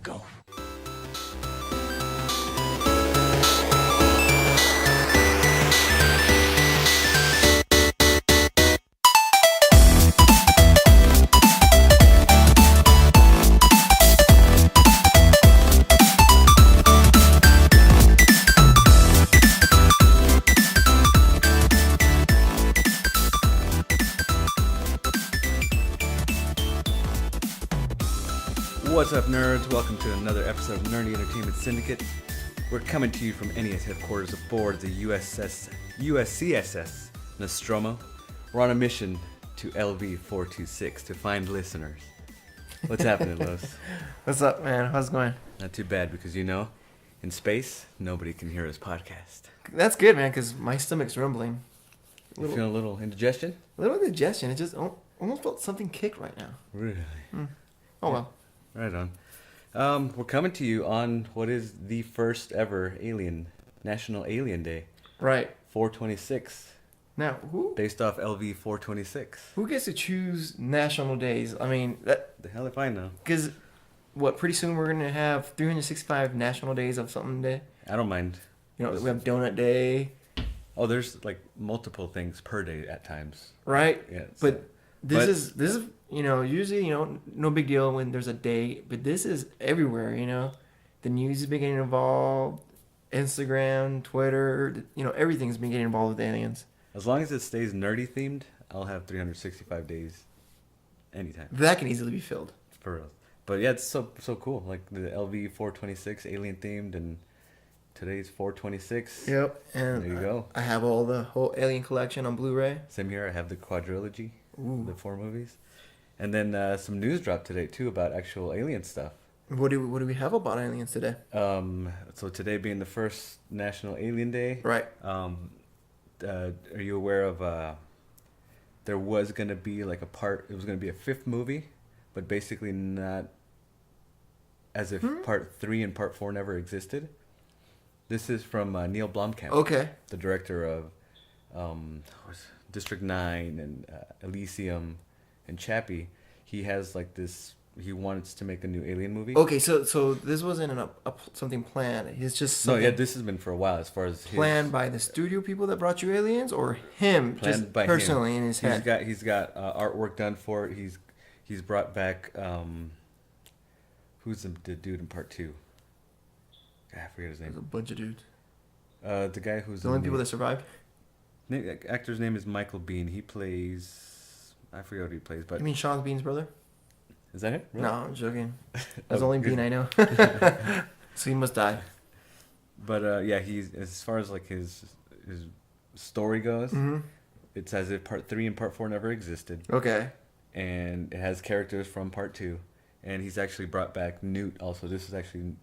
Go. What's up, nerds? Welcome to another episode of Nerdy Entertainment Syndicate. We're coming to you from NES headquarters aboard the USCSS Nostromo. We're on a mission to LV-426 to find listeners. What's happening, Los? What's up, man? How's it going? Not too bad, because in space, nobody can hear us podcast. That's good, man, because my stomach's rumbling. You feeling a little indigestion? A little indigestion. It just almost felt something kick right now. Really? Oh, well. Right on. We're coming to you on what is the first ever National Alien Day. Right. 426. Now, Based off LV-426. Who gets to choose national days? I mean, that... The hell if I know. Because, pretty soon we're going to have 365 national days of something day? I don't mind. We have Donut Day. Oh, there's like multiple things per day at times. Right? Yeah. But this is usually, no big deal when there's a day, but this is everywhere, The news has been getting involved, Instagram, Twitter, everything's been getting involved with aliens. As long as it stays nerdy themed, I'll have 365 days anytime. That can easily be filled. For real. But yeah, it's so cool. Like the LV-426 alien themed, and today's 426. Yep. And there you go. I have the whole Alien collection on Blu-ray. Same here. I have the quadrilogy. Ooh. The 4 movies. And then some news dropped today too about actual alien stuff. What do we have about aliens today? So today being the first National Alien Day. Right. Are you aware of there was going to be like it was going to be a 5th movie, but basically not as if part 3 and part 4 never existed. This is from Neil Blomkamp. Okay. The director of District 9 and Elysium and Chappie. He has like this. He wants to make a new Alien movie. Okay, so this wasn't something planned. It's just no, yeah. This has been for a while. As far as planned by the studio people that brought you aliens, or him planned just by personally him. In his head. He's got artwork done for it. He's brought back who's the dude in part 2? I forget his name. There's a bunch of dudes. The guy who's the only people that survived. Actor's name is Michael Biehn. He plays. I forget what he plays, but You mean Sean Bean's brother? Is that it? Really? No, I'm joking. That's the only Bean I know. So he must die. But yeah, he's as far as like his story goes, it's as if part 3 and part 4 never existed. Okay. And it has characters from part 2, and he's actually brought back Newt. Also, this is actually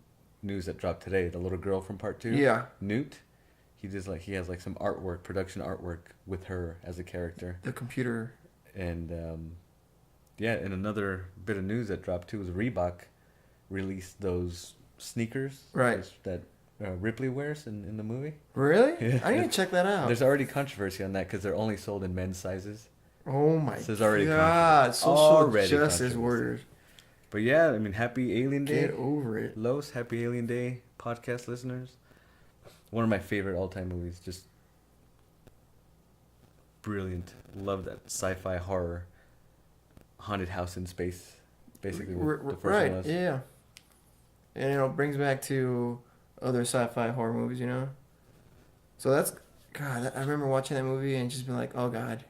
news that dropped today. The little girl from part 2. Yeah. Newt. He has like some production artwork with her as a character. The computer. And yeah, and another bit of news that dropped too was Reebok released those sneakers, right? That Ripley wears in the movie. Really? Yeah. I need to check that out. There's already controversy on that because they're only sold in men's sizes. Oh my so there's already God! Social justice warriors. But yeah, I mean, happy Alien Day. Get over it. Los, happy Alien Day, podcast listeners. One of my favorite all-time movies. Just brilliant. Love that sci-fi horror haunted house in space. Basically, the first right, one was. Yeah. And it brings back to other sci-fi horror movies, So that's God. I remember watching that movie and just being like, "Oh God."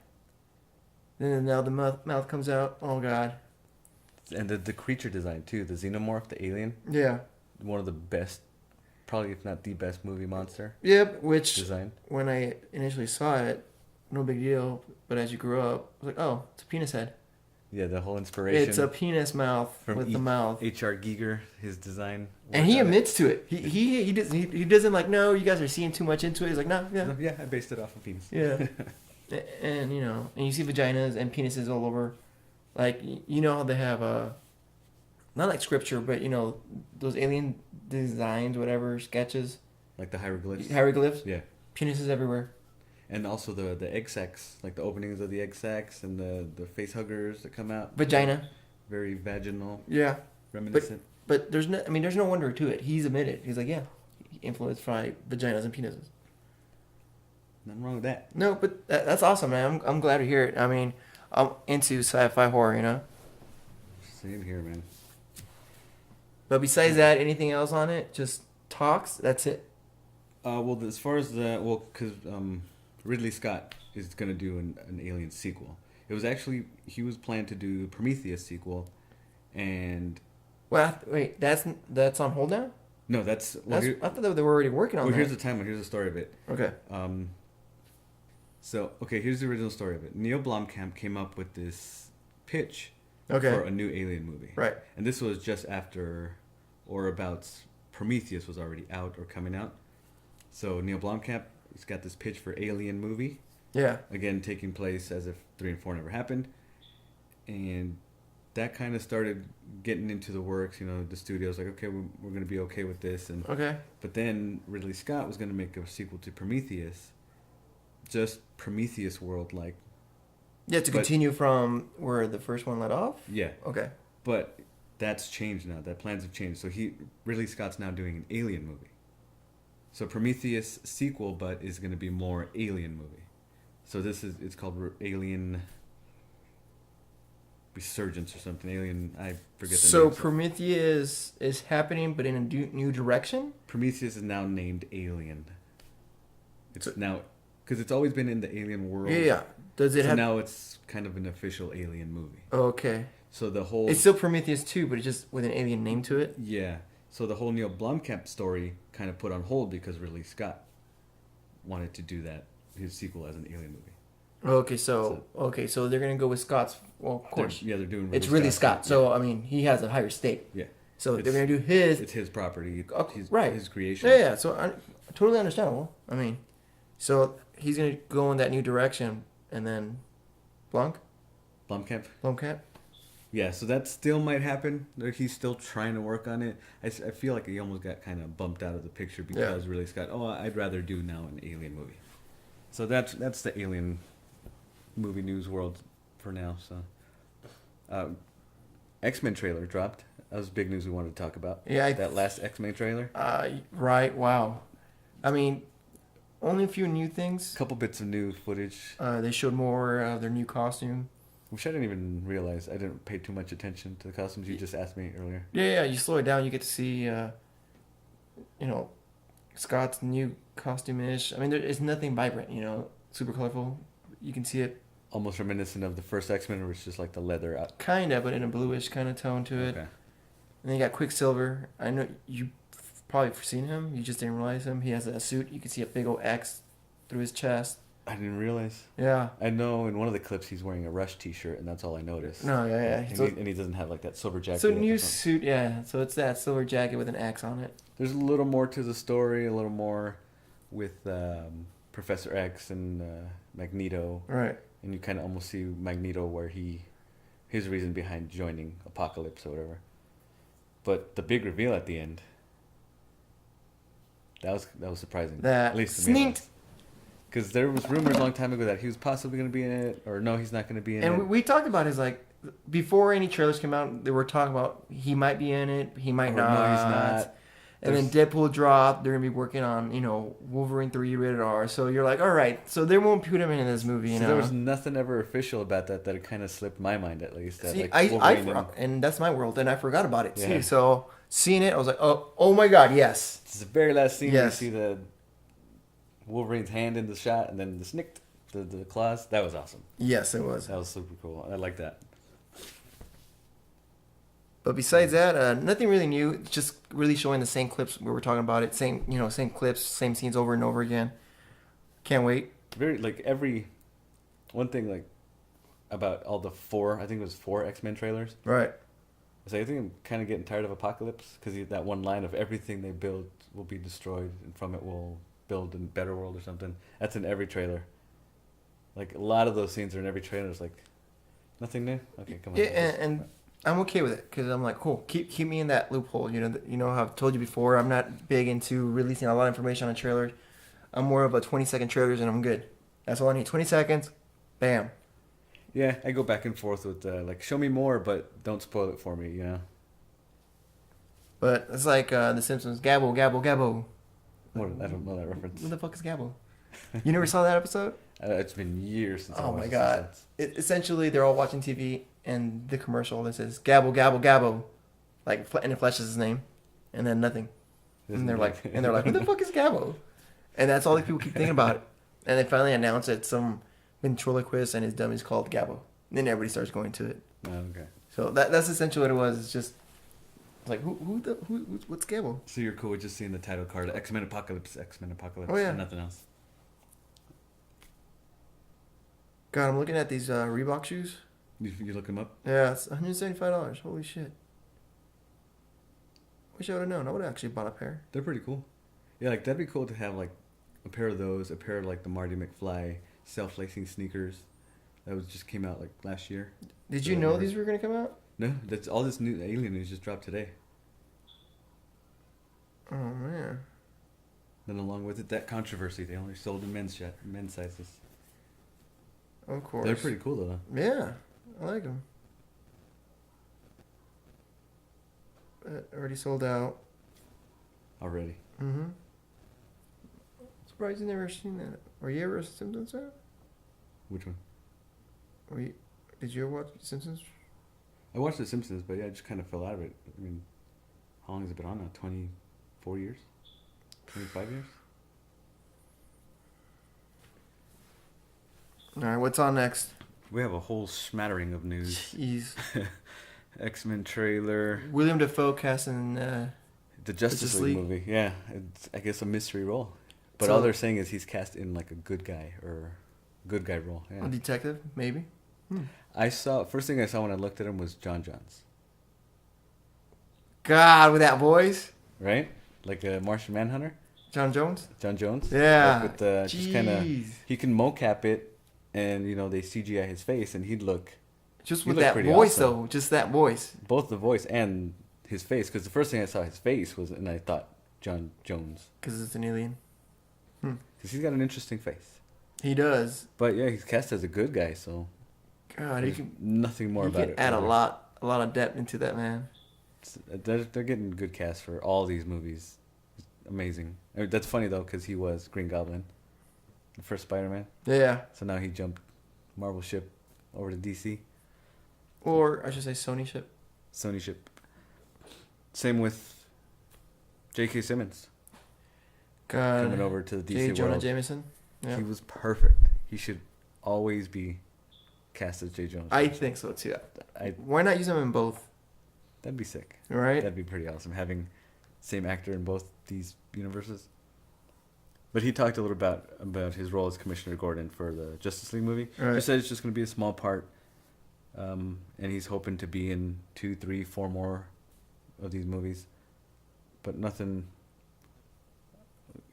Then now the mouth comes out. Oh God. And the creature design too. The xenomorph, the alien. Yeah. One of the best, probably if not the best movie monster. Yep. Which design. When I initially saw it, no big deal. But as you grew up, I was like, "Oh, it's a penis head." Yeah, the whole inspiration. It's a penis mouth with the mouth. H.R. Giger, his design. And he admits to it. He doesn't like, no, you guys are seeing too much into it. He's like, no, yeah. Yeah, I based it off of penis. Yeah. And, and you see vaginas and penises all over. Like, how they have, not like scripture, but, those alien designs, whatever, sketches. Like the hieroglyphs? Hieroglyphs? Yeah. Penises everywhere. And also the egg sacs, like the openings of the egg sacs and the face huggers that come out. Vagina. Very vaginal. Yeah. Reminiscent. But there's no wonder to it. He's admitted. He's like, yeah, influenced by vaginas and penises. Nothing wrong with that. No, but that's awesome, man. I'm glad to hear it. I mean, I'm into sci-fi horror, you know. Same here, man. But besides that, anything else on it? Just talks. That's it. Well, as far as because Ridley Scott is gonna do an Alien sequel. It was actually he was planned to do Prometheus sequel, and. Well, wait, that's on hold now? No, that's I thought they were already working on that. Well, here's the timeline. Here's the story of it. Okay. So, here's the original story of it. Neil Blomkamp came up with this pitch Okay. for a new Alien movie. Right. And this was just after or about Prometheus was already out or coming out. So Neil Blomkamp, he's got this pitch for Alien movie. Yeah. Again, taking place as if 3 and 4 never happened. And that kind of started getting into the works. You know, the studio's like, okay, we're going to be okay with this. And Okay. But then Ridley Scott was going to make a sequel to Prometheus. Just Prometheus world, like. Yeah, to continue from where the first one let off? Yeah. Okay. But that's changed now. That plans have changed. So Ridley Scott's now doing an Alien movie. So Prometheus sequel, but is going to be more Alien movie. So it's called Alien Resurgence or something. Alien, I forget the name. So Prometheus is happening, but in a new direction? Prometheus is now named Alien. It's now, because it's always been in the Alien world. Yeah. Does it have... now it's kind of an official Alien movie. Okay. So the whole... It's still Prometheus 2, but it's just with an alien name to it? Yeah. So the whole Neil Blomkamp story kind of put on hold because Ridley Scott wanted to do his sequel as an Alien movie. Okay, so they're gonna go with Scott's. Well, of course. They're doing. It's Ridley Scott, so I mean, he has a higher stake. Yeah. So they're gonna do his. It's his property. Right. His creation. Yeah. So totally understandable. I mean, so he's gonna go in that new direction, and then Blomkamp. Yeah, so that still might happen. He's still trying to work on it. I feel like he almost got kind of bumped out of the picture because Ridley Scott. Oh, I'd rather do now an Alien movie. So that's the Alien movie news world for now. So, X-Men trailer dropped. That was big news we wanted to talk about. Yeah, that last X-Men trailer. Right. Wow. I mean, only a few new things. A couple bits of new footage. They showed more of their new costume. Which I didn't even realize. I didn't pay too much attention to the costumes. You just asked me earlier. Yeah. You slow it down, you get to see, Scott's new costume-ish. I mean, it's nothing vibrant, super colorful. You can see it. Almost reminiscent of the first X-Men, where it's just like the leather out. Kinda, but in a bluish kind of tone to it. Okay. And then you got Quicksilver. I know you probably seen him. You just didn't realize him. He has a suit. You can see a big old X through his chest. I didn't realize. Yeah. I know in one of the clips he's wearing a Rush t-shirt, and that's all I noticed. No, yeah. And he doesn't have like that silver jacket. So new suit, yeah. So it's that silver jacket with an X on it. There's a little more to the story, a little more with Professor X and Magneto. Right. And you kind of almost see Magneto where his reason behind joining Apocalypse or whatever. But the big reveal at the end, that was surprising. That at least to sneaked. Because there was rumors a long time ago that he was possibly going to be in it, or no, he's not going to be in it. And we talked about his, like, before any trailers came out, they were talking about he might be in it, he might not. No, he's not. And then Deadpool dropped. They're going to be working on, Wolverine 3 rated R. So you're like, all right, so they won't put him in this movie, There was nothing ever official about that it kind of slipped my mind, at least. That, See, like, and that's my world, and I forgot about it, too. So seeing it, I was like, oh my God, yes. It's the very last scene yes. where you see the Wolverine's hand in the shot, and then the claws. That was awesome. Yes, it was. That was super cool. I like that. But besides that, nothing really new. Just really showing the same clips we were talking about it. Same clips, same scenes over and over again. Can't wait. Very one thing about all the I think it was 4 X-Men trailers. Right. I think I'm kind of getting tired of Apocalypse because that one line of everything they build will be destroyed, and from it will build a better world or something. That's in every trailer. Like a lot of those scenes are in every trailer. It's like nothing new. Okay, come on. Yeah, and I'm okay with it because I'm like, cool. Keep me in that loophole. How I've told you before. I'm not big into releasing a lot of information on trailers. I'm more of a 20-second trailers, and I'm good. That's all I need. 20 seconds, bam. Yeah, I go back and forth with show me more, but don't spoil it for me. But it's like The Simpsons. Gabble, gabble, gabble. What? I don't know that reference. What the fuck is gabble? You never saw that episode? It's been years since I Oh watched my The god! Simpsons. Essentially, they're all watching TV, and the commercial that says "gabble, gabble, gabble," like, and it flashes his name, and then nothing. And they're like, "Who the fuck is Gabbo?" And that's all these people keep thinking about it. And they finally announce it. Some ventriloquist and his dummy's called Gabbo. And then everybody starts going to it. Oh, okay. So that's essentially what it was. It's just like what's Gabbo? So you're cool with just seeing the title card, X-Men Apocalypse, Oh, yeah. and nothing else. God, I'm looking at these Reebok shoes. You look them up? Yeah, it's $175. Holy shit. Wish I would have known. I would have actually bought a pair. They're pretty cool. Yeah, like that'd be cool to have like a pair of those, a pair of like the Marty McFly self-lacing sneakers that just came out like last year. Did you know these were gonna come out? No, that's all this new Alien news just dropped today. Oh man. Then along with it, that controversy, they only sold in men's sizes. Of course. They're pretty cool though. Yeah, I like them. Already sold out. Already. Mm-hmm. Surprised you never seen that. Were you ever a Simpsons fan? Which one? Did you ever watch The Simpsons? I watched The Simpsons, but yeah, I just kind of fell out of it. I mean, how long has it been on now? 24 years? 25 years? All right, what's on next? We have a whole smattering of news. Jeez. X-Men trailer. William Dafoe cast in The Justice League movie. Yeah, it's, I guess, a mystery role. But all they're saying is he's cast in like a good guy or good guy role. Yeah. a detective, maybe. First thing I saw when I looked at him was John Jones. God, with that voice. Right? Like a Martian Manhunter? John Jones? John Jones? Yeah. Like with the, just kind of, he can mocap it and, they CGI his face and he'd look. Just with that voice, awesome. though. Just that voice. Both the voice and his face. Because the first thing I saw his face was, and I thought, John Jones. Because it's an alien. Because he's got an interesting face. He does. But yeah, he's cast as a good guy, so. God, he can. Nothing more about it. He can add a lot of depth into that, man. They're getting good cast for all these movies. It's amazing. I mean, that's funny though, because he was Green Goblin, the first Spider-Man. Yeah. So now he jumped Marvel ship over to DC. Or I should say Sony ship. Sony ship. Same with J.K. Simmons. God. Coming over to the DC J. Jonah world. Jameson. Yeah. He was perfect. He should always be cast as J. Jonah. I think so too. I Why not use him in both? That'd be sick. Right? That'd be pretty awesome, having same actor in both these universes. But he talked a little about his role as Commissioner Gordon for the Justice League movie. Right. He said it's just going to be a small part, and he's hoping to be in 2, 3, 4 more of these movies, but nothing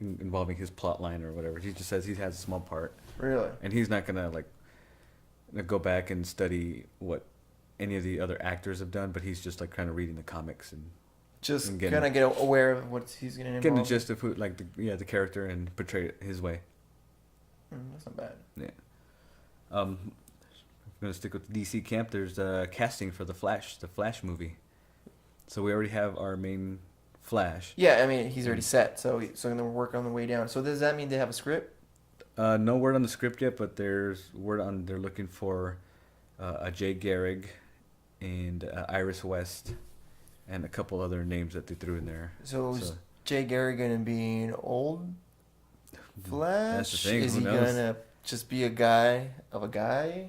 involving his plot line or whatever. He just says he has a small part. Really? And he's not going to go back and study what any of the other actors have done, but he's just like kind of reading the comics and Just and kind of get aware of what he's going to getting the involve. gist of who, like the character and portray it his way. That's not bad. Yeah. I'm gonna stick with the DC camp. There's casting for the Flash movie. So we already have our main Flash. Yeah, I mean he's already set, so they're work on the way down. So does that mean they have a script? No word on the script yet, but there's word on they're looking for a Jay Garrick and Iris West and a couple other names that they threw in there. So is Jay Garrick gonna be an old Flash? That's the thing. Is Who he knows? gonna just be a guy of a guy?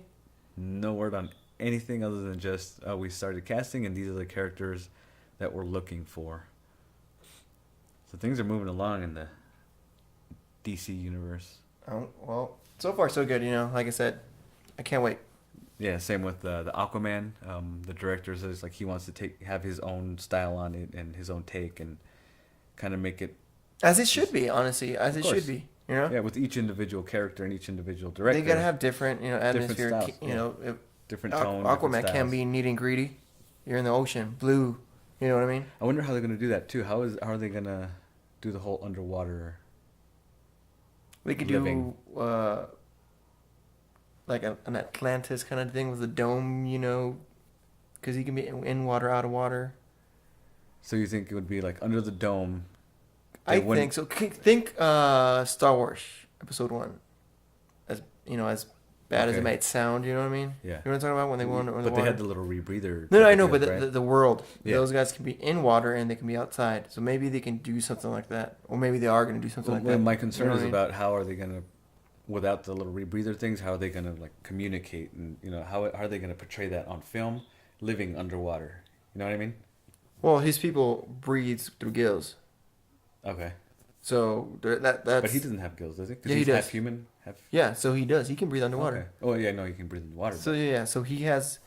No word on anything other than just we started casting and these are the characters that we're looking for. So things are moving along in the DC universe. Oh, well, so far so good. Like I said, I can't wait. Yeah, same with the Aquaman. The director says like he wants to have his own style on it and his own take and kind of make it As it should be, honestly, as Of it course. should be. Yeah, with each individual character and each individual director. They gotta have different, atmosphere. styles, If different tone. different Aquaman styles. can't be neat and greedy. You're in the ocean, blue. You know what I mean? I wonder how they're gonna do that too. How are they gonna do the whole underwater? We could Living. do like an Atlantis kind of thing with a dome, because he can be in water, out of water. So you think it would be like under the dome? I think so. Think Star Wars Episode 1. As as bad as it might sound, you know what I mean? Yeah. You know what I'm talking about when they go under the water? But they had the little rebreather. No, I know, but right? the world. Yeah. Those guys can be in water and they can be outside. So maybe they can do something like that. Or maybe they are going to do something like that. My concern is I mean? about how are they going to, without the little rebreather things, how are they going to like communicate? And, how are they going to portray that on film, living underwater? You know what I mean? Well, his people breathe through gills. Okay. So that's. But he doesn't have gills, does he? Yeah, he does. Half human. Yeah, so he does. He can breathe underwater. Okay. Oh yeah, no, he can breathe in the water. So yeah, so he has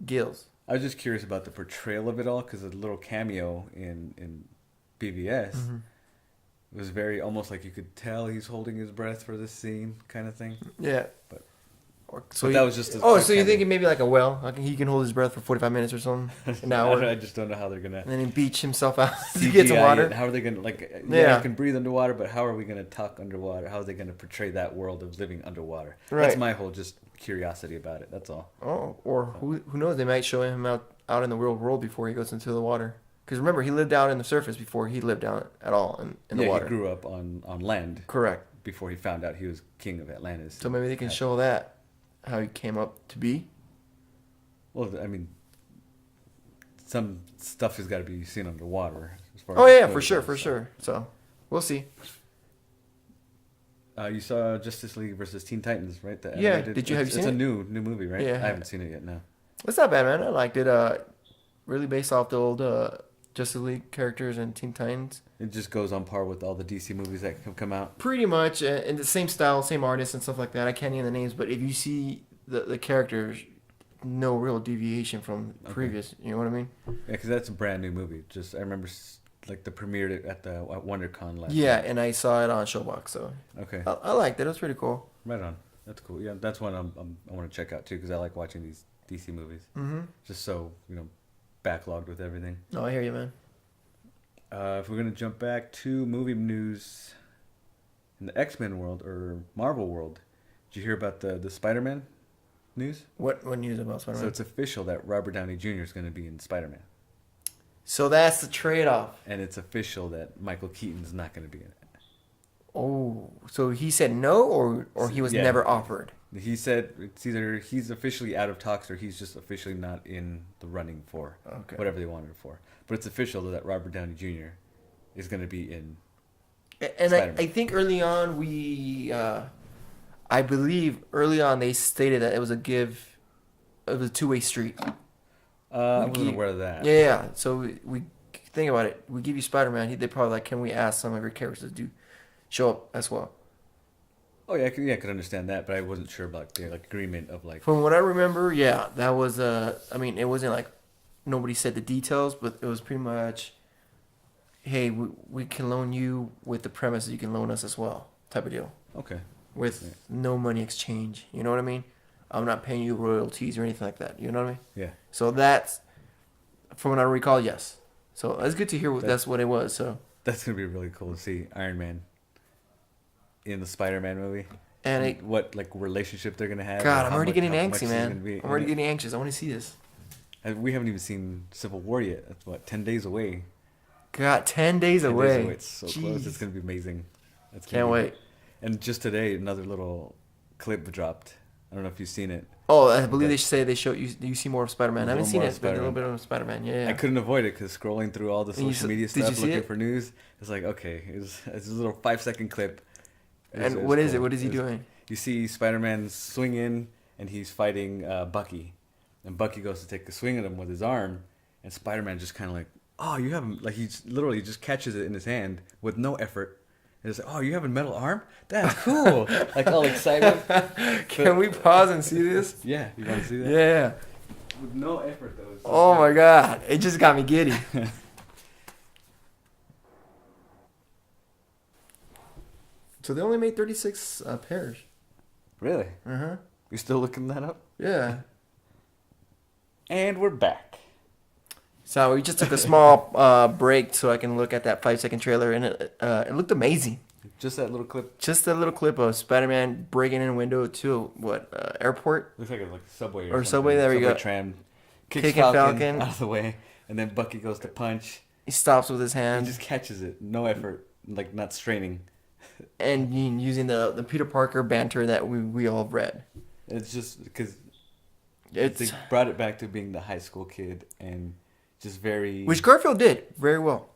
gills. I was just curious about the portrayal of it all because a little cameo in BVS was very almost like you could tell he's holding his breath for this scene kind of thing. Yeah. So that was just. So you're thinking maybe like a whale? Like he can hold his breath for 45 minutes or something, an hour. I just don't know how they're gonna. And then he beach himself out to get some water. How are they gonna Yeah, you can breathe underwater, but how are we gonna talk underwater? How are they gonna portray that world of living underwater? Right. That's my whole just curiosity about it. That's all. Oh, or who knows? They might show him out in the real world before he goes into the water. Because remember, he lived out in the surface before he lived out at all in the water. He grew up on land. Correct. Before he found out he was king of Atlantis. So maybe they can show that. How he came up to be? Well, I mean, some stuff has got to be seen underwater. For sure. So, we'll see. You saw Justice League versus Teen Titans, right? Have you seen it? It's a new movie, right? Yeah. I haven't seen it yet, no. It's not bad, man. I liked it. Really based off the old Justice League characters and Teen Titans. It just goes on par with all the DC movies that have come out. Pretty much, in the same style, same artists and stuff like that. I can't name the names, but if you see the characters, no real deviation from previous. You know what I mean? Yeah, because that's a brand new movie. Just I remember like the premiered at WonderCon last. Yeah, night. and I saw it on Showbox. So okay, I liked it. It was pretty cool. Right on. That's cool. Yeah, that's one I want to check out too because I like watching these DC movies. Mm-hmm. Just so backlogged with everything. No, I hear you, man. If we're gonna jump back to movie news in the X-Men world or Marvel world, did you hear about the Spider-Man news? What news about Spider-Man? So it's official that Robert Downey Jr. is going to be in Spider-Man. So that's the trade-off. And it's official that Michael Keaton's not going to be in it. Oh, so he said no, or he was never offered? He said it's either he's officially out of talks or he's just officially not in the running for whatever they wanted it for. But it's official that Robert Downey Jr. is going to be in And I think early on I believe early on they stated that it was a two-way street. I wasn't aware of that. Yeah. So we think about it. We give you Spider-Man. They probably like, can we ask some of your characters to show up as well? Oh yeah, I could understand that, but I wasn't sure about the agreement of like. From what I remember, yeah, that was I mean, it wasn't like nobody said the details, but it was pretty much, hey, we can loan you with the premise that you can loan us as well, type of deal. Okay. With no money exchange, you know what I mean? I'm not paying you royalties or anything like that. You know what I mean? Yeah. So that's, from what I recall, yes. So it's good to hear that's what it was. So that's gonna be really cool to see Iron Man in the Spider-Man movie. And what relationship they're gonna have. God, I'm already getting antsy, man. I'm already getting anxious. I want to see this. We haven't even seen Civil War yet. That's 10 days away. God, 10 days away. It's so close. It's gonna be amazing. Can't wait. And just today, another little clip dropped. I don't know if you've seen it. Oh, I believe they show you. You see more of Spider-Man. I haven't seen it, but a little bit of Spider-Man. Yeah. I couldn't avoid it because scrolling through all the social media stuff, looking for news, it's like, okay, it's a little 5-second clip. And what is it? What is he doing? You see Spider-Man swinging, and he's fighting Bucky, and Bucky goes to take a swing at him with his arm, and Spider-Man just kind of like, oh, you have him, like he literally just catches it in his hand with no effort. And it's like, oh, you have a metal arm? That's cool. Like all excited. Can we pause and see this? Yeah, you want to see that? Yeah. With no effort though. Oh my God, it just got me giddy. So they only made 36 pairs. Really? Uh-huh. You still looking that up? Yeah. And we're back. So we just took a small break so I can look at that 5-second trailer, and it looked amazing. Just that little clip? Just that little clip of Spider-Man breaking in a window to, airport? Looks like a subway or subway, there we go. Tram. Kicking Falcon out of the way, and then Bucky goes to punch, He stops with his He hand. just catches it, no effort, like not straining. And using the Peter Parker banter that we all read. It's just because They brought it back to being the high school kid and just very... Which Garfield did very well.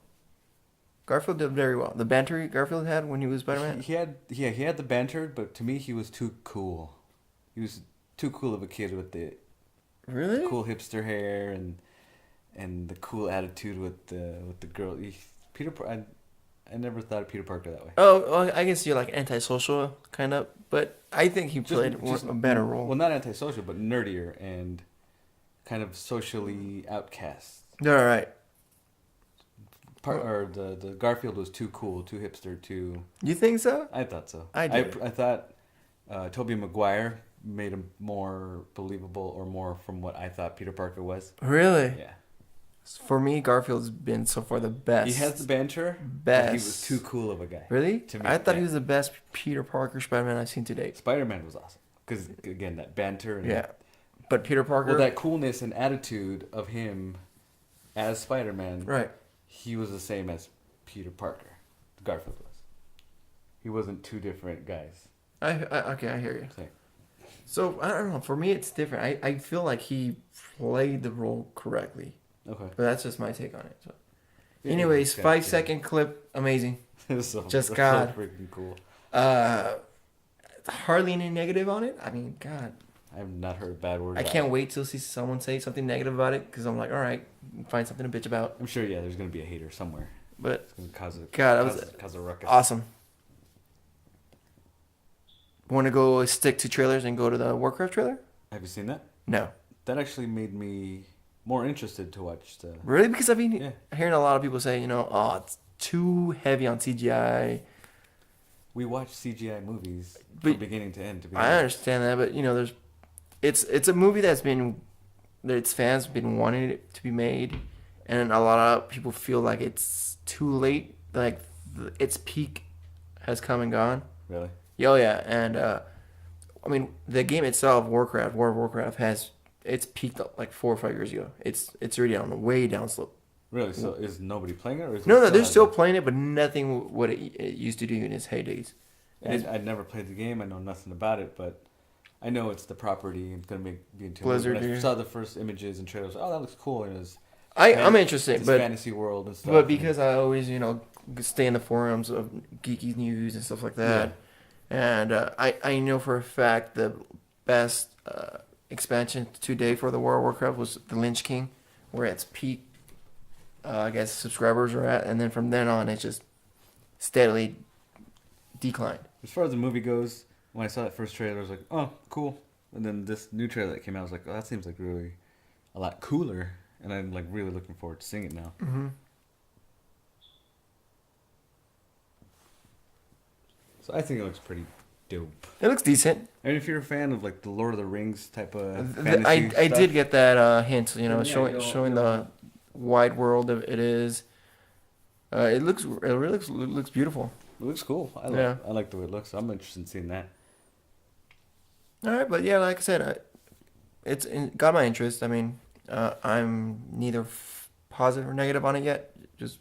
Garfield did very well. The banter Garfield had when he was Spider-Man. He had the banter, but to me he was too cool. He was too cool of a kid with the Really? cool hipster hair and the cool attitude with the girl. I never thought of Peter Parker that way. Oh, well, I guess you're like antisocial kind of, but I think he played a better role. Well, not antisocial, but nerdier and kind of socially outcast. All right. Or the Garfield was too cool, too hipster, too... You think so? I thought so. I did. I thought Tobey Maguire made him more believable or more from what I thought Peter Parker was. Really? Yeah. For me, Garfield's been so far the best. He has the banter, Best. but he was too cool of a guy. Really? To me, I thought yeah. he was the best Peter Parker Spider-Man I've seen to date. Spider-Man was awesome. Because, again, that banter. And Yeah. But Peter Parker... Well, that coolness and attitude of him as Spider-Man, Right. he was the same as Peter Parker. Garfield was. He wasn't two different guys. Okay, I hear you. Same. So, I don't know. For me, it's different. I feel like he played the role correctly. Okay. But that's just my take on it. So. Yeah, Anyways, yeah. 5-second clip. Amazing. So God. freaking cool. Hardly any negative on it. I mean, God. I have not heard bad words. I can't wait till see someone say something negative about it because I'm like, all right, find something to bitch about. I'm sure, yeah, there's going to be a hater somewhere. But It's going to cause a ruckus. awesome. Want to go stick to trailers and go to the Warcraft trailer? Have you seen that? No. That actually made me more interested to watch the... Really? Because I've been Yeah. hearing a lot of people say, oh, it's too heavy on CGI. We watch CGI movies But from beginning to end. To be I honest. understand that, but there's, it's a movie that its fans have been wanting it to be made, and a lot of people feel like it's too late, like its peak has come and gone. Really? Oh yeah, and I mean the game itself, World of Warcraft, it's peaked up like 4 or 5 years ago. It's already on the way down slope. Really? So is nobody playing it? Or is No, they're still playing it, but nothing what it used to do in its heydays. I'd never played the game. I know nothing about it, but I know it's the property. It's going to be into Blizzard. When I saw the first images and trailers, oh, that looks cool. And I'm interested, it's but fantasy world and stuff. But because I always, stay in the forums of geeky news and stuff like that, and I know for a fact the best expansion today for the World of Warcraft was the Lynch King, where its peak, I guess, subscribers are at, and then from then on, it just steadily declined. As far as the movie goes, when I saw that first trailer, I was like, oh, cool. And then this new trailer that came out, I was like, oh, that seems like really a lot cooler. And I'm like really looking forward to seeing it now. Mm-hmm. So I think it looks pretty dope. It looks decent. I mean, if you're a fan of like the Lord of the Rings type of fantasy I stuff, did get that hint, showing go. the wide world of it is. It really looks beautiful. It looks cool. I like the way it looks. I'm interested in seeing that. All right, but yeah, like I said, it's got my interest. I mean, I'm neither positive or negative on it yet. Just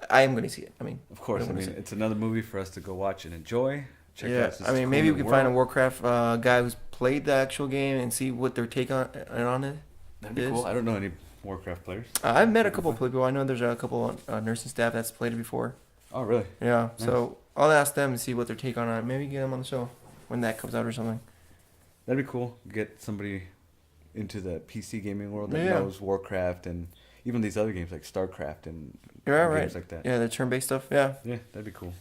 I am going to see it. I mean, Of course, it's another movie for us to go watch and enjoy. Check yeah, out. I mean, maybe we can find a Warcraft guy who's played the actual game and see what their take on it. That'd be cool. I don't know any Warcraft players. I've met a couple of people. I know there's a couple of nursing staff that's played it before. Oh, really? Yeah, Nice. so I'll ask them and see what their take on it. Maybe get them on the show when that comes out or something. That'd be cool. Get somebody into the PC gaming world that Yeah. knows Warcraft and even these other games like StarCraft and Yeah, games right. like that. Yeah, the turn-based stuff. Yeah. Yeah, that'd be cool.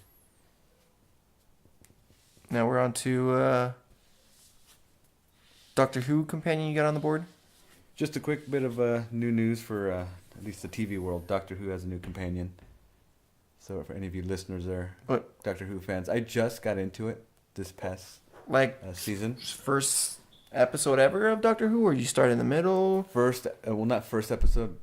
Now we're on to Doctor Who companion you got on the board. Just a quick bit of new news for at least the TV world. Doctor Who has a new companion. So for any of you listeners there, Doctor Who fans, I just got into it this past season. First episode ever of Doctor Who, or you start in the middle? Not first episode.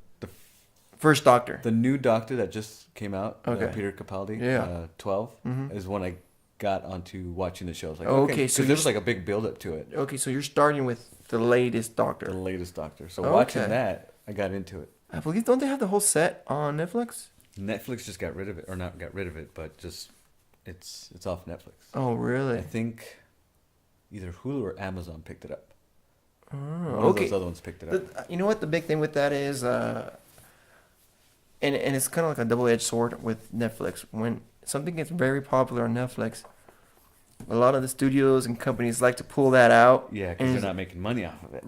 First Doctor. The new Doctor that just came out, Okay. Peter Capaldi, Yeah. 12, Mhm. is when I got onto watching the show. I was like, Okay, so because there was like a big build up to it. Okay, so you're starting with the latest Doctor. The latest Doctor. So Okay. watching that, I got into it. I believe, don't they have the whole set on Netflix? Netflix just got rid of it, or not got rid of it, but just it's off Netflix. Oh, I really? think either Hulu or Amazon picked it up. Oh, One of those other ones picked it up. You know what the big thing with that is, and it's kind of like a double-edged sword with Netflix. When something gets very popular on Netflix, a lot of the studios and companies like to pull that out. Yeah, because they're not making money off of it.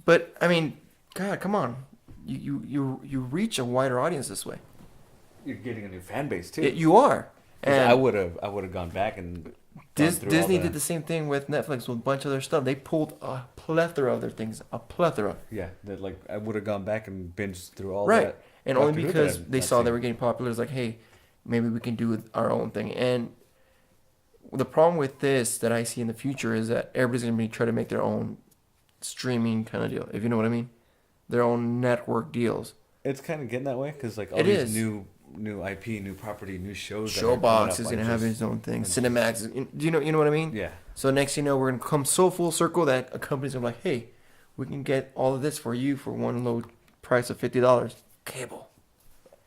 But I mean, God, come on, you reach a wider audience this way. You're getting a new fan base too. You are. And I would have gone back and Disney did the same thing with Netflix with a bunch of their stuff. They pulled a plethora of their things, a plethora. Yeah, that like I would have gone back and binged through all right. that. And only because they saw they were getting popular. It's like, hey, maybe we can do our own thing. And the problem with this that I see in the future is that everybody's going to be trying to make their own streaming kind of deal, if you know what I mean. Their own network deals. It's kind of getting that way because like all these new IP, new property, new shows. Showbox is going to have its own thing. Cinemax. Do you know what I mean? Yeah. So next you know, we're going to come so full circle that a company's going to be like, hey, we can get all of this for you for one low price of $50. Cable.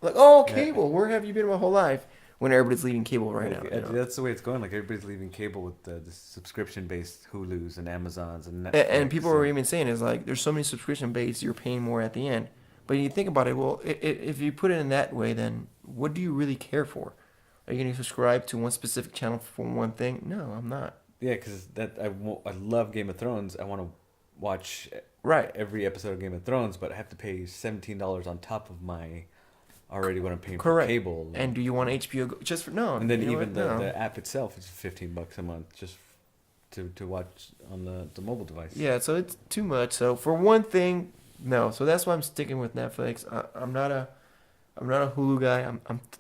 Like, oh, cable. Yeah. Where have you been my whole life? When everybody's leaving cable right now. You know? That's the way it's going. Like everybody's leaving cable with the subscription-based Hulus and Amazons and Netflix. And people are even saying is like, there's so many subscription-based, you're paying more at the end. But you think about it, well, if you put it in that way, then what do you really care for? Are you going to subscribe to one specific channel for one thing? No, I'm not. Yeah, because I love Game of Thrones. I want to watch every episode of Game of Thrones, but I have to pay $17 on top of my already what I'm paying for cable. And do you want HBO just for no? And then even the app itself is $15 a month just to watch on the mobile device. Yeah, so it's too much. So for one thing, no. So that's why I'm sticking with Netflix. I'm not a Hulu guy.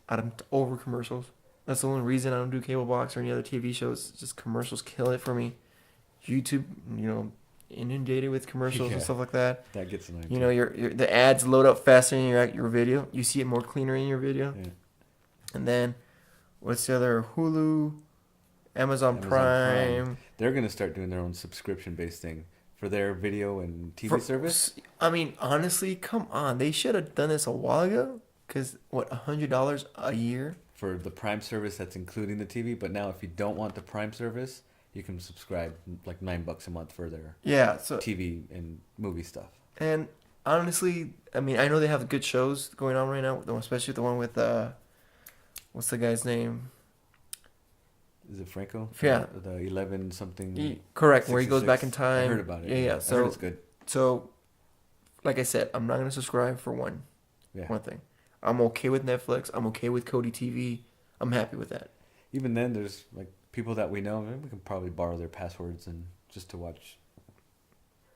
I'm over commercials. That's the only reason I don't do cable box or any other TV shows. Just commercials kill it for me. YouTube, inundated with commercials and stuff like that. That gets annoying. The ads load up faster in your video. You see it more cleaner in your video. Yeah. And then what's the other? Hulu, Amazon Prime. They're gonna start doing their own subscription-based thing for their video and TV service. I mean, honestly, come on. They should have done this a while ago. Because $100 a year for the Prime service that's including the TV. But now, if you don't want the Prime service, you can subscribe like $9 a month for their TV and movie stuff. And honestly, I mean, I know they have good shows going on right now, especially the one with what's the guy's name? Is it Franco? Yeah, the 11 something. Correct, where he goes back in time. I heard about it. Yeah. So I heard it's good. So, like I said, I'm not gonna subscribe for one thing. I'm okay with Netflix. I'm okay with Kodi TV. I'm happy with that. Even then, there's like people that we know. We can probably borrow their passwords and just to watch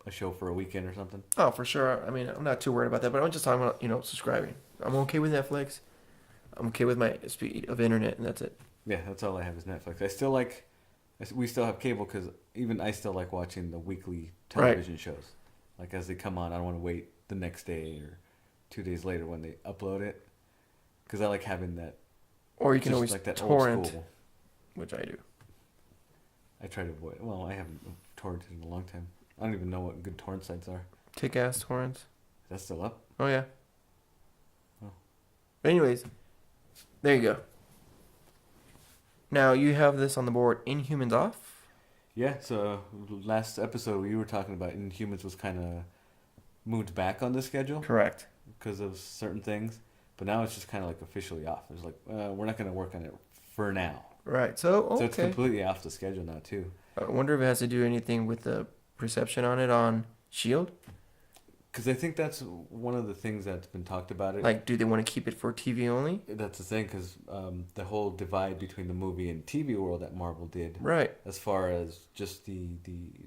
a show for a weekend or something. Oh, for sure. I mean, I'm not too worried about that. But I'm just talking about subscribing. I'm okay with Netflix. I'm okay with my speed of internet, and that's it. Yeah, that's all I have is Netflix. We still have cable because even I still like watching the weekly television shows. Like as they come on, I don't want to wait the next day or 2 days later when they upload it, because I like having that. Or you can always like that torrent, old school. Which I do. I try to avoid. Well, I haven't torrented in a long time. I don't even know what good torrent sites are. Kick-ass torrents. Is that still up? Oh yeah. Oh. But anyways, there you go. Now you have this on the board. Inhumans off. Yeah. So last episode we were talking about Inhumans was kind of moved back on the schedule. Correct. Because of certain things, but now it's just kind of like officially off. It's like we're not going to work on it for now. Right. So it's completely off the schedule now too. I wonder if it has to do anything with the reception on it on Shield. Because I think that's one of the things that's been talked about. Like, do they want to keep it for TV only? That's the thing, because the whole divide between the movie and TV world that Marvel did. Right. As far as just the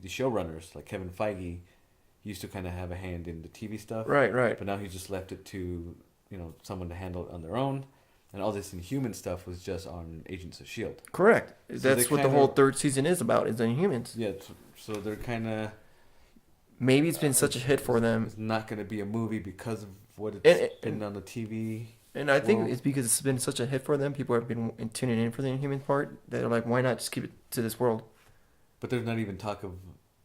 showrunners, like Kevin Feige used to kind of have a hand in the TV stuff. Right. But now he just left it to, someone to handle it on their own. And all this Inhuman stuff was just on Agents of S.H.I.E.L.D. Correct. So that's what the whole third season is about, is the Inhumans. Yeah, so they're kind of... Maybe it's been such a hit for them. It's not going to be a movie because of what it's been on the TV. And I think it's because it's been such a hit for them. People have been tuning in for the Inhuman part. They're like, why not just keep it to this world? But there's not even talk of,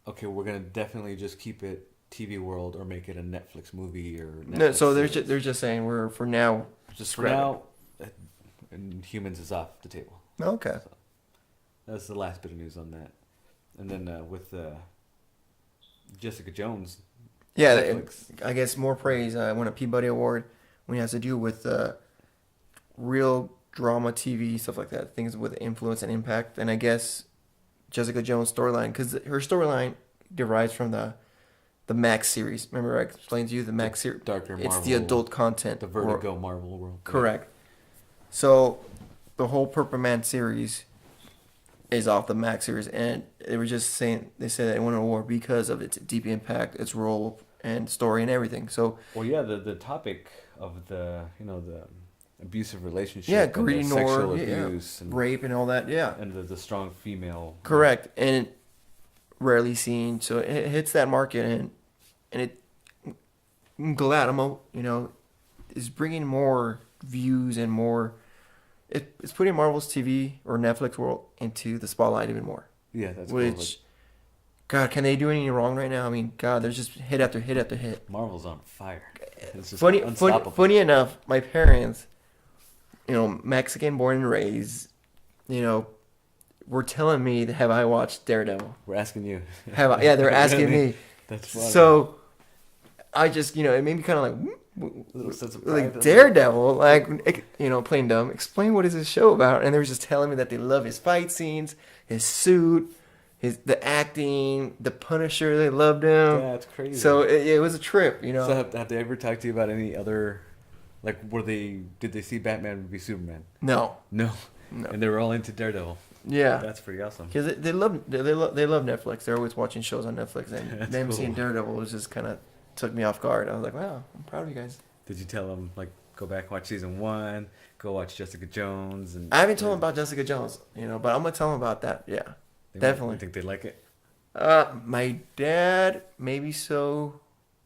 okay, we're going to definitely just keep it TV world or make it a Netflix movie or Netflix No, so series. they're just saying we're for now. Just for now, and Humans is off the table. Okay. So that's the last bit of news on that. And then with Jessica Jones. Yeah, Netflix. I guess more praise. Won a Peabody Award when it has to do with real drama TV, stuff like that. Things with influence and impact. And I guess Jessica Jones' storyline, because her storyline derives from the Max series. Remember I explained to you the Max series? Darker Marvel. It's the adult content. The Vertigo Marvel world. Correct. So the whole Purple Man series is off the Max series, and they were just saying, they said that it won an award because of its deep impact, its role and story and everything. So Well, yeah, the topic of the abusive relationship, yeah, and the greed, sexual yeah, abuse, and rape and all that. Yeah, and the strong female. correct. And rarely seen, so it hits that market, and it. I'm glad is bringing more views and more. It's putting Marvel's TV or Netflix world into the spotlight even more. Yeah, that's Which, cool. God, can they do anything wrong right now? I mean, God, there's just hit after hit after hit. Marvel's on fire. It's just Funny unstoppable. enough, my parents, Mexican born and raised, were telling me, have I watched Daredevil? We're asking you. Yeah, they're asking me. That's funny. So, I just, it made me kind of like, Little sense of like pride. Daredevil, playing dumb. Explain what is this show about? And they were just telling me that they love his fight scenes, his suit, the acting, the Punisher. They loved him. Yeah, it's crazy. So it was a trip, So have they ever talked to you about any other, like, did they see Batman v Superman? No. No. And they were all into Daredevil. Yeah. That's pretty awesome. Because they love Netflix. They're always watching shows on Netflix, and That's them cool. seeing Daredevil was just kind of took me off guard. I was like, wow, I'm proud of you guys. Did you tell them, like, go back, watch season 1, go watch Jessica Jones? And I haven't told them about Jessica Jones, but I'm gonna tell them about that. Yeah, definitely. You think they like it? My dad, maybe so.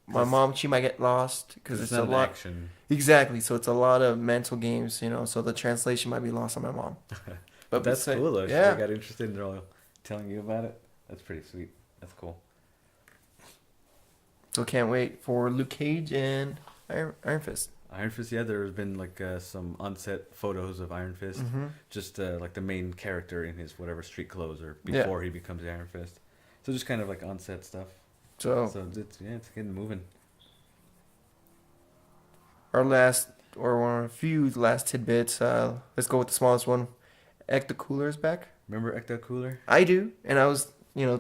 My mom, she might get lost because it's a not lot. action. Exactly. So it's a lot of mental games, so the translation might be lost on my mom. But that's besides- cool, though. Yeah. They got interested and they're all telling you about it. That's pretty sweet. That's cool. So can't wait for Luke Cage and Iron Fist. Iron Fist, yeah, there's been like some on-set photos of Iron Fist, just like the main character in his whatever street clothes or before he becomes Iron Fist. So just kind of like on-set stuff. So it's getting moving. One of a few last tidbits. Let's go with the smallest one. Ecto Cooler is back. Remember Ecto Cooler? I do, and I was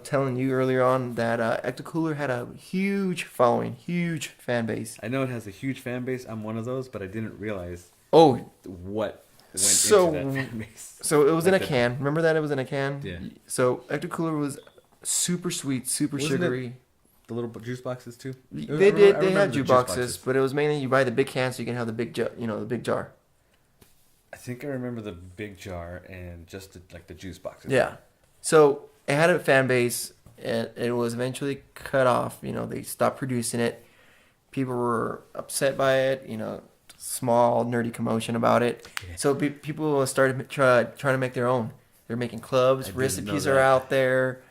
telling you earlier on that Ecto Cooler had a huge following, huge fan base. I know it has a huge fan base. I'm one of those, but I didn't realize Oh, what went So- into that fan base. so it was in a Like can. Remember that it was in a can? Yeah. So Ecto Cooler was super sweet, super Wasn't it sugary. The little juice boxes too. They had juice boxes, but it was mainly you buy the big can so you can have the big the big jar. I think I remember the big jar and just the juice boxes. Yeah. So it had a fan base. It was eventually cut off. They stopped producing it. People were upset by it. Small nerdy commotion about it. Yeah. So people started trying to make their own. They're making clubs. I didn't Recipes know are that. out there.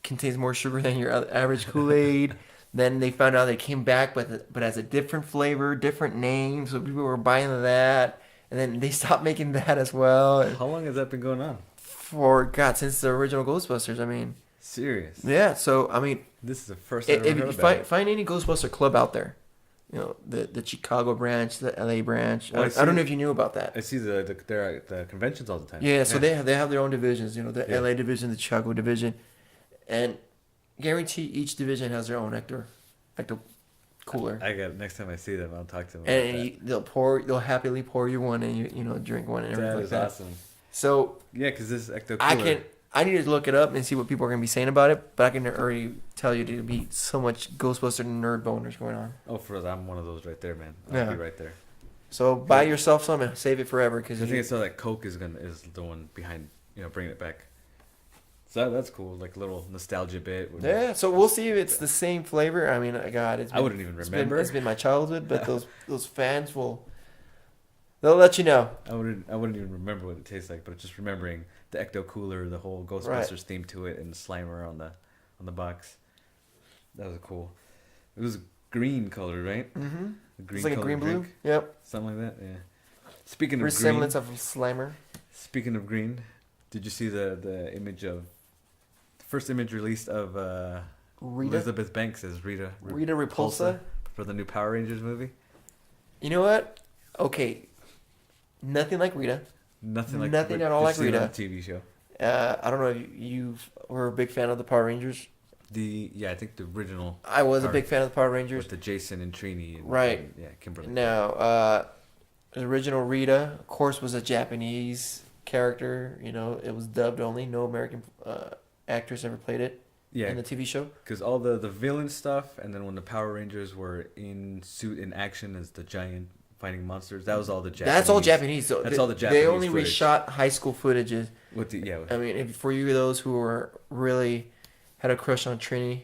Contains more sugar than your average Kool-Aid. Then they found out they came back, but as a different flavor, different name. So people were buying that, and then they stopped making that as well. How long has that been going on? Since the original Ghostbusters. I mean, Serious. yeah. So I mean, This is the first I've if ever you heard about it. find any Ghostbuster club out there, the Chicago branch, the LA branch. Well, I don't know if you knew about that. I see they're at the conventions all the time. Yeah, so they have their own divisions. The Yeah. LA division, the Chicago division, and guarantee each division has their own Ecto Cooler. I got next time I see them, I'll talk to them. And they'll happily pour you one, and you drink one and everything That like is that. awesome. So Yeah, because this Ecto Cooler. I need to look it up and see what people are gonna be saying about it, but I can already tell you there'll be so much Ghostbuster nerd boners going on. Oh, I'm one of those right there, man. I'll Yeah. be right there. So buy yourself some and save it forever because I think I saw that Coke is the one behind bringing it back. So that's cool, like a little nostalgia bit. yeah. So we'll see if it's the same flavor. I mean, God, I wouldn't even remember. It's been my childhood, but those fans they'll let you know. I wouldn't even remember what it tastes like, but just remembering the Ecto Cooler, the whole Ghostbusters theme to it, and the Slimer on the box. That was cool. It was green color, right? Mm-hmm. Green It's like a green blue. drink. Yep. Something like that. Yeah. Speaking of Resemblance of Slimer. Speaking of green, did you see the image of the first image released of Rita. Elizabeth Banks as Rita Repulsa for the new Power Rangers movie? You know what? Okay. Nothing like Rita. Nothing like Nothing at all like Rita. On the TV show. I don't know if you were a big fan of the Power Rangers. I think the original. I was a big fan of the Power Rangers. With the Jason and Trini. Right. And, yeah, Kimberly. Now, the original Rita, of course, was a Japanese character. You know, it was dubbed only. No American actress ever played it in the TV show. Because all the villain stuff, and then when the Power Rangers were in suit in action as the giant fighting monsters, that was all the Japanese. That's all Japanese. So that's all the Japanese. They only footage. reshot high school footages. I mean, for you those who were really had a crush on Trini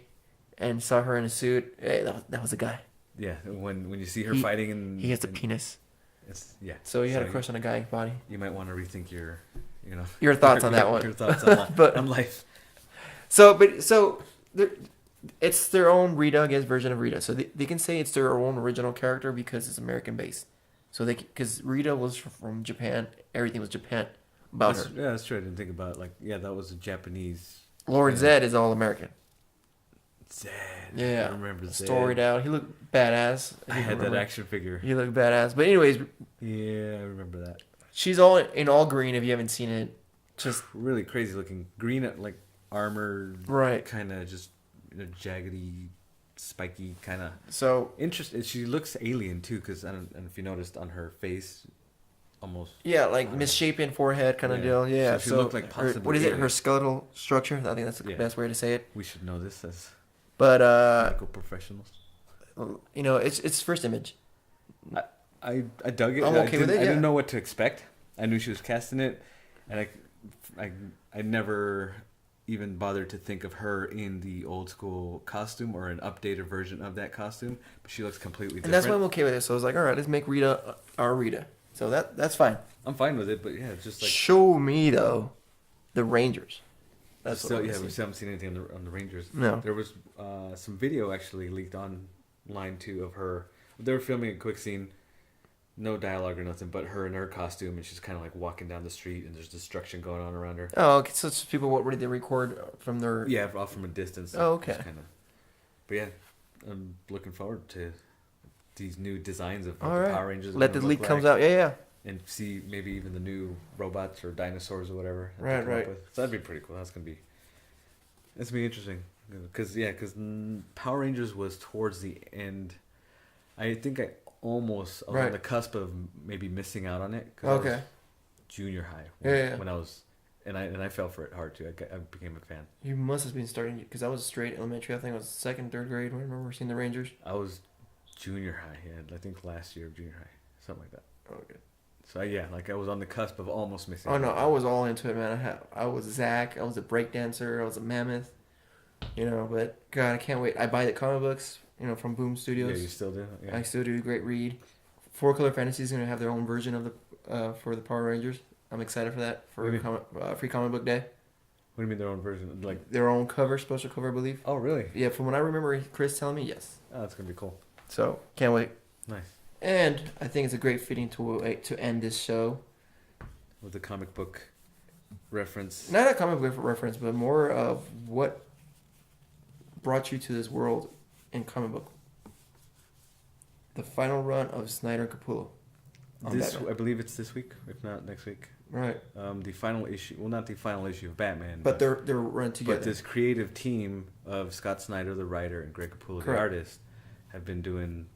and saw her in a suit, hey, that was a guy. Yeah, when you see her fighting and he has a penis. So you had a crush on a guy's body. You might want to rethink your thoughts on that one. Your thoughts on life. It's their own Rita, I guess, version of Rita. So they can say it's their own original character because it's American based. So because Rita was from Japan, everything was Japan about her. Yeah, that's true. I didn't think about it. That was a Japanese. Lord Zed is all American. Zed. Yeah. I remember Zed. Storied out. He looked badass. I had that action figure. He looked badass. But anyways. Yeah, I remember that. She's all in all green if you haven't seen it. Just really crazy looking. Green, like armor. Right. Kind of just jaggedy, spiky kind of. So. Interesting. She looks alien too, because I don't know if you noticed on her face. Almost. Yeah, like misshapen forehead kind of deal. Yeah. So she looked like possibly. What is it? Her skeletal structure? I think that's the best way to say it. We should know this as. But medical professionals. It's first image. I dug it. I'm okay with it. I didn't know what to expect. I knew she was casting it, and I never even bothered to think of her in the old school costume or an updated version of that costume. But she looks completely different. And that's why I'm okay with it. So I was like, all right, let's make Rita our Rita. So that's fine. I'm fine with it, but yeah, it's just like show me though, the Rangers. That's still, we haven't seen anything on the Rangers. No, there was some video actually leaked online too of her. They were filming a quick scene, no dialogue or nothing, but her in her costume, and she's kind of like walking down the street, and there's destruction going on around her. Oh, okay. So it's people. What did they record from their? Yeah, off from a distance. Oh, okay. But yeah, I'm looking forward to these new designs of the right. Power Rangers. Let the leak comes out. Yeah. And see maybe even the new robots or dinosaurs or whatever. Right. So that'd be pretty cool. That's gonna be interesting. Because Power Rangers was towards the end. I think I almost on the cusp of maybe missing out on it. Cause I was junior high. When I was, and I fell for it hard too. I became a fan. You must have been starting because I was straight elementary. I think I was second, third grade when I remember seeing the Rangers. I was junior high. Yeah, I think last year of junior high, something like that. Okay. So I was on the cusp of almost missing. Oh no, I was all into it, man. I was Zach. I was a breakdancer. I was a mammoth. But God, I can't wait. I buy the comic books, from Boom Studios. Yeah, you still do. Yeah. I still do. Great read. 4-Color Fantasy is gonna have their own version of the for the Power Rangers. I'm excited for that free comic book day. What do you mean their own version? Like their own cover, special cover, I believe. Oh really? Yeah, from what I remember, Chris telling me, yes. Oh, that's gonna be cool. So can't wait. Nice. And I think it's a great fitting to end this show with the comic book reference. Not a comic book reference, but more of what brought you to this world in comic book. The final run of Snyder and Capullo. I believe it's this week, if not next week. Right. The final issue. Well, not the final issue of Batman. But they're run together. But this creative team of Scott Snyder, the writer, and Greg Capullo, the artist, have been doing.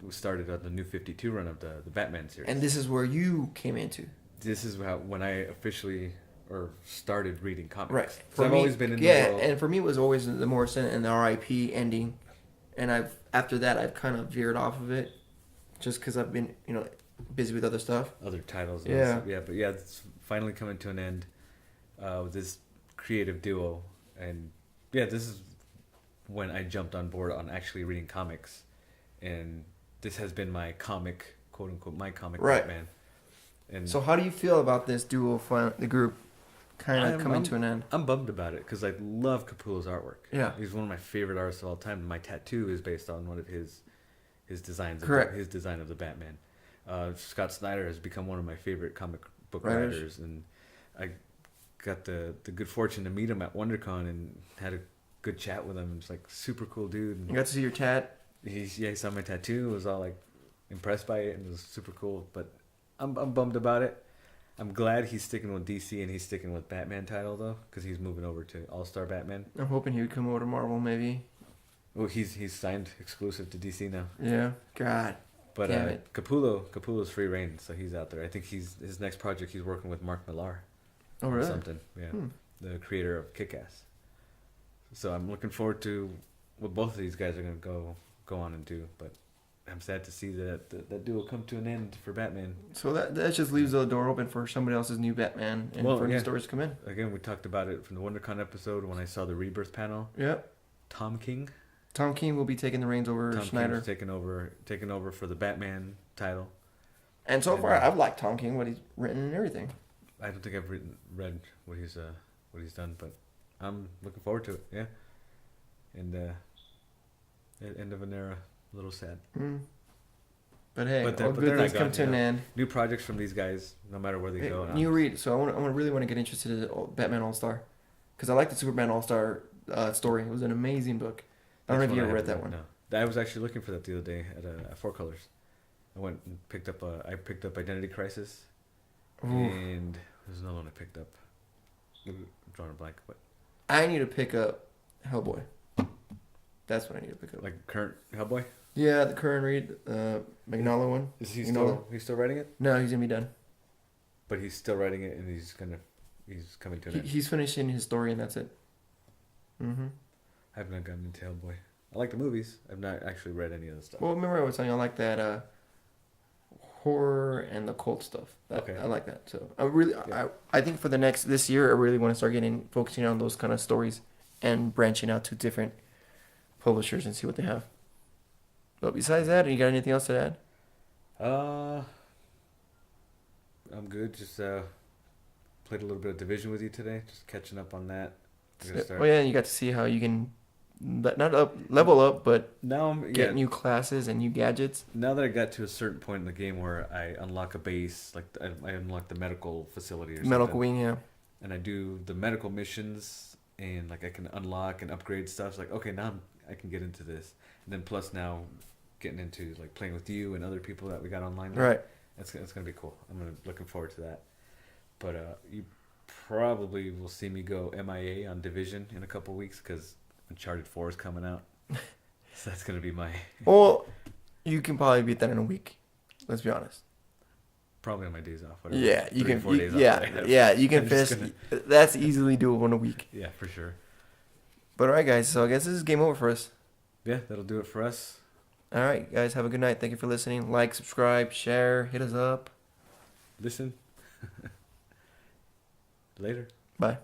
We started on the New 52 run of the Batman series. And this is where you came into. This is when I officially started reading comics. Right. I've always been in the world. And for me it was always the Morrison and the R.I.P. ending. And after that I've kind of veered off of it just because I've been, busy with other stuff. Other titles. Yeah. But it's finally coming to an end with this creative duo. And this is when I jumped on board on actually reading comics. And this has been my comic, quote unquote, my comic Batman. And so how do you feel about this duo, the group? kind of coming to an end. I'm bummed about it because I love Capullo's artwork. Yeah. He's one of my favorite artists of all time. My tattoo is based on one of his designs. Correct. His design of the Batman. Scott Snyder has become one of my favorite comic book Writers. writers, and I got the good fortune to meet him at WonderCon and had a good chat with him. He's like super cool dude. You got to see your tat? He saw my tattoo, was all like impressed by it, and it was super cool. But I'm bummed about it. I'm glad he's sticking with DC and he's sticking with Batman title though, because he's moving over to All-Star Batman. I'm hoping he would come over to Marvel maybe. Well, he's signed exclusive to DC now. Yeah. God. But Damn it. Capullo's free reign, so he's out there. I think his next project he's working with Mark Millar. Oh Or really? something. Yeah. The creator of Kick-Ass. So I'm looking forward to what both of these guys are gonna go on and do. But I'm sad to see that duo come to an end for Batman. So that just leaves the door open for somebody else's new Batman and for new stories to come in. Again, we talked about it from the WonderCon episode when I saw the Rebirth panel. Yep. Tom King will be taking the reins over Snyder. King's taking over for the Batman title. And so far, I've liked Tom King, what he's written and everything. I don't think I've read what he's done, but I'm looking forward to it. Yeah. And end of an era, a little sad. But hey, but all good things come to an end. New projects from these guys, no matter where they go. New read. So I really want to get interested in Batman All-Star, because I like the Superman All-Star story. It was an amazing book. I don't know if you ever read that one. No. I was actually looking for that the other day at Four Colors. I went and picked up Identity Crisis, and there's another one I picked up. I'm drawing a blank, but I need to pick up Hellboy. That's what I need to pick up. Like current Hellboy. Yeah, the current read, Magnolia one. Is he still writing it? No, he's gonna be done. But he's still writing it, and he's coming to an end. He's finishing his story, and that's it. I've not gotten into Hellboy. I like the movies. I've not actually read any of the stuff. Well, remember I was telling you I like that horror and the cult stuff. Okay. I like that. So I think for this year, I really want to start focusing on those kind of stories and branching out to different publishers and see what they have. But besides that, you got anything else to add? I'm good. Just played a little bit of Division with you today. Just catching up on that. Oh yeah, you got to see how you can level up, but now get new classes and new gadgets. Now that I got to a certain point in the game where I unlock a base, like I unlock the medical facility or medical something, wing, yeah, and I do the medical missions, and like I can unlock and upgrade stuff. It's like, okay, now I can get into this, and then plus now getting into like playing with you and other people that we got online. Right. It's gonna be cool. Looking forward to that. But you probably will see me go MIA on Division in a couple weeks because Uncharted 4 is coming out. So that's gonna be my. Well, you can probably beat that in a week. Let's be honest. Probably on my days off. Whatever. Yeah, you can. 4 days off Yeah, you can finish. That's easily doable in a week. Yeah, for sure. But all right, guys. So I guess this is game over for us. Yeah, that'll do it for us. All right, guys. Have a good night. Thank you for listening. Like, subscribe, share, hit us up. Listen. Later. Bye.